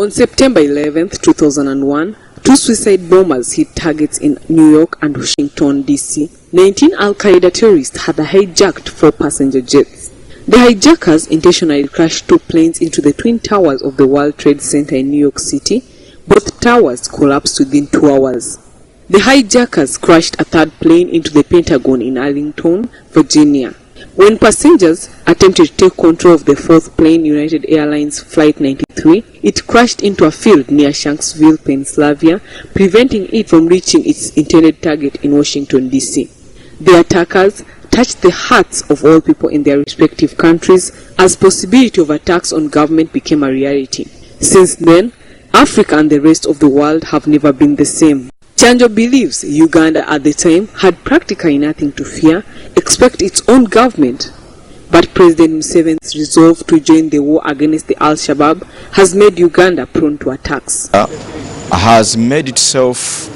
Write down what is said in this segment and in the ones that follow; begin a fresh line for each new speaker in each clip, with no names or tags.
On September 11, 2001, two suicide bombers hit targets in New York and Washington, D.C. 19 Al-Qaeda terrorists had hijacked 4 passenger jets. The hijackers intentionally crashed 2 planes into the Twin Towers of the World Trade Center in New York City. Both towers collapsed within 2 hours. The hijackers crashed a 3rd plane into the Pentagon in Arlington, Virginia. When passengers attempted to take control of the 4th plane, United Airlines Flight 93, it crashed into a field near Shanksville, Pennsylvania, preventing it from reaching its intended target in Washington, D.C. The attackers touched the hearts of all people in their respective countries as possibility of attacks on government became a reality. Since then, Africa and the rest of the world have never been the same. Chanjo believes Uganda at the time had practically nothing to fear except its own government. But President Museveni's resolve to join the war against the Al-Shabaab has made Uganda prone to attacks.
Has made itself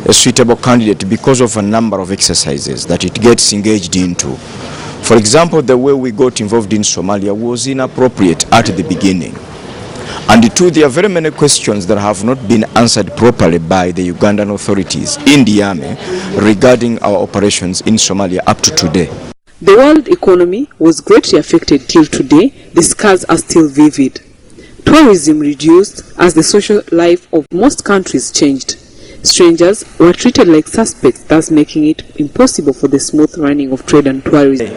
a suitable candidate because of a number of exercises that it gets engaged into. For example, the way we got involved in Somalia was inappropriate at the beginning. And two, there are very many questions that have not been answered properly by the Ugandan authorities in the army regarding our operations in Somalia up to today.
The world economy was greatly affected till today. The scars are still vivid. Tourism reduced as the social life of most countries changed. Strangers were treated like suspects, thus making it impossible for the smooth running of trade and tourism.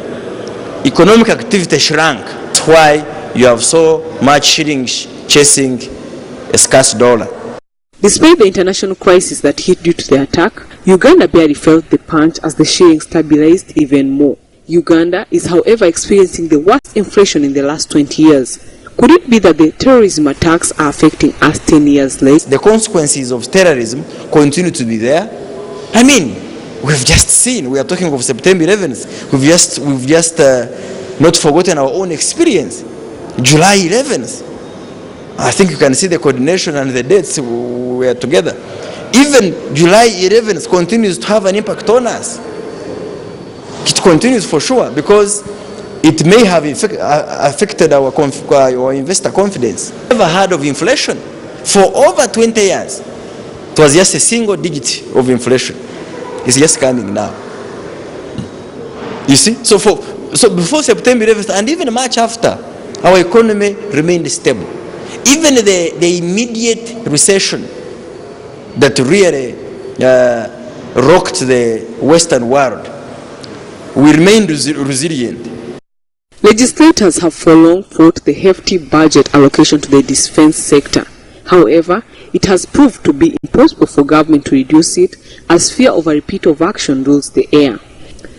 Economic activity shrank. That's why you have so much shillings chasing a scarce dollar.
Despite the international crisis that hit due to the attack, Uganda barely felt the punch as the shilling stabilized even more. Uganda is, however, experiencing the worst inflation in the last 20 years. Could it be that the terrorism attacks are affecting us 10 years later?
The consequences of terrorism continue to be there. I mean, we've just seen, we are talking of September 11th, we've just not forgotten our own experience. July 11th. I think you can see the coordination and the dates we are together. Even July 11th continues to have an impact on us. It continues for sure because it may have affected our investor confidence. Never heard of inflation. For over 20 years, it was just a single digit of inflation. It's just coming now. You see? So before September 11th and even much after, our economy remained stable. Even the immediate recession that really rocked the Western world, we remained resilient.
Legislators have for long fought the hefty budget allocation to the defense sector. However, it has proved to be impossible for government to reduce it as fear of a repeat of action rules the air.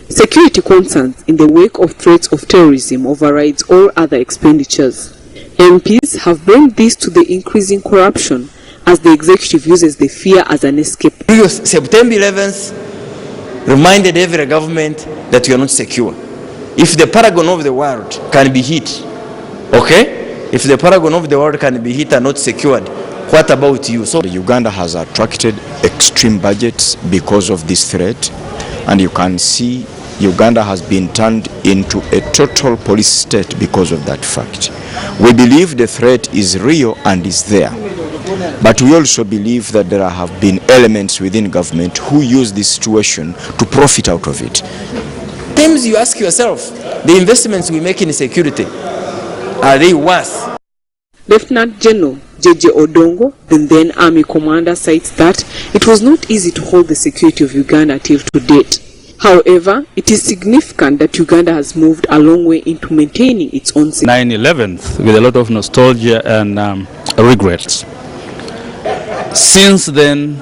Security concerns in the wake of threats of terrorism overrides all other expenditures. MPs have blamed this to the increasing corruption as the executive uses the fear as an escape.
September 11th reminded every government that you are not secure. If the paragon of the world can be hit, okay? If the paragon of the world can be hit and not secured, what about you? So
Uganda has attracted extreme budgets because of this threat, and you can see Uganda has been turned into a total police state because of that fact. We believe the threat is real and is there, but we also believe that there have been elements within government who use this situation to profit out of it.
Sometimes you ask yourself, the investments we make in security, are they worth?
Lieutenant General J.J. Odongo, the then Army Commander, cites that it was not easy to hold the security of Uganda till to date. However, it is significant that Uganda has moved a long way into maintaining its own security.
9/11 with a lot of nostalgia and regrets. Since then,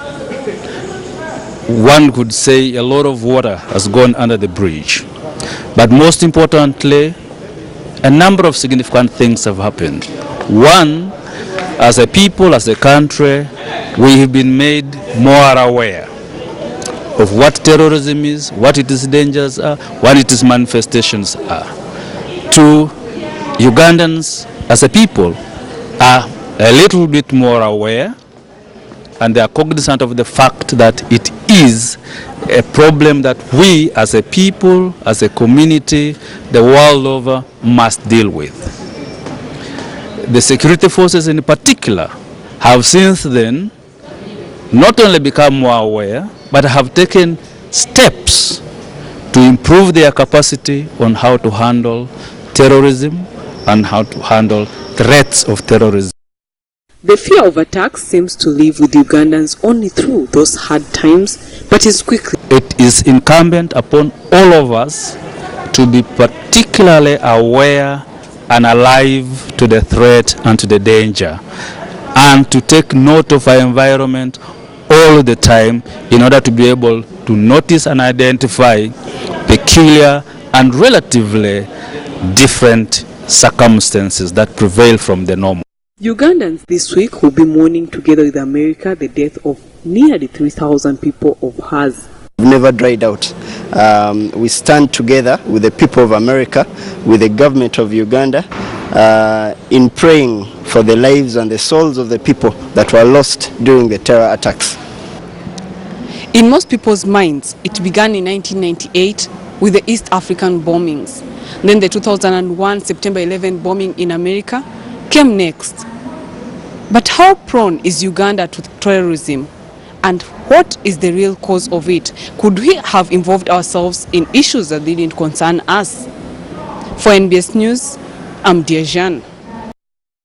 one could say a lot of water has gone under the bridge. But most importantly, a number of significant things have happened. One, as a people, as a country, we have been made more aware of what terrorism is, what its dangers are, what its manifestations are. Two, Ugandans as a people are a little bit more aware, and they are cognizant of the fact that it is a problem that we as a people, as a community, the world over must deal with. The security forces in particular have since then not only become more aware, but have taken steps to improve their capacity on how to handle terrorism and how to handle threats of terrorism.
The fear of attacks seems to live with Ugandans only through those hard times, but is quickly.
It is incumbent upon all of us to be particularly aware and alive to the threat and to the danger, and to take note of our environment all the time in order to be able to notice and identify peculiar and relatively different circumstances that prevail from the normal.
Ugandans this week will be mourning together with America the death of nearly 3,000 people of hers.
We've never dried out. We stand together with the people of America, with the government of Uganda, in praying for the lives and the souls of the people that were lost during the terror attacks.
In most people's minds, it began in 1998 with the East African bombings. Then the 2001 September 11 bombing in America came next. But how prone is Uganda to terrorism? And what is the real cause of it? Could we have involved ourselves in issues that didn't concern us? For NBS News, I'm Diajan.